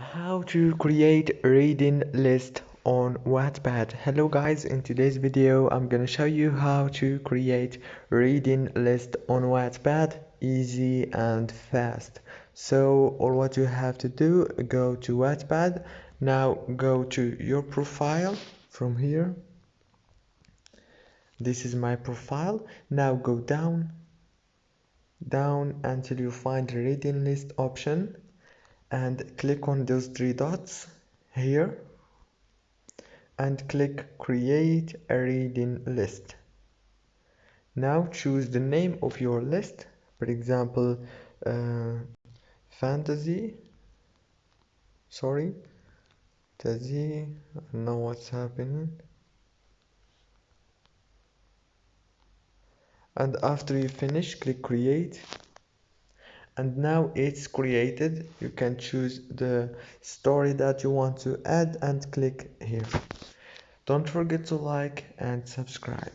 How to create a reading list on Wattpad. Hello guys, in today's video I'm gonna show you how to create a reading list on Wattpad, easy and fast. So all what you have to do, go to Wattpad. Now go to your profile from here. This is my profile. Now go down until you find the reading list option and click on those three dots here and click create a reading list. Now choose the name of your list, for example fantasy, I don't know what's happening. And after you finish, click create, and now it's created. You can choose the story that you want to add and click here. Don't forget to like and subscribe.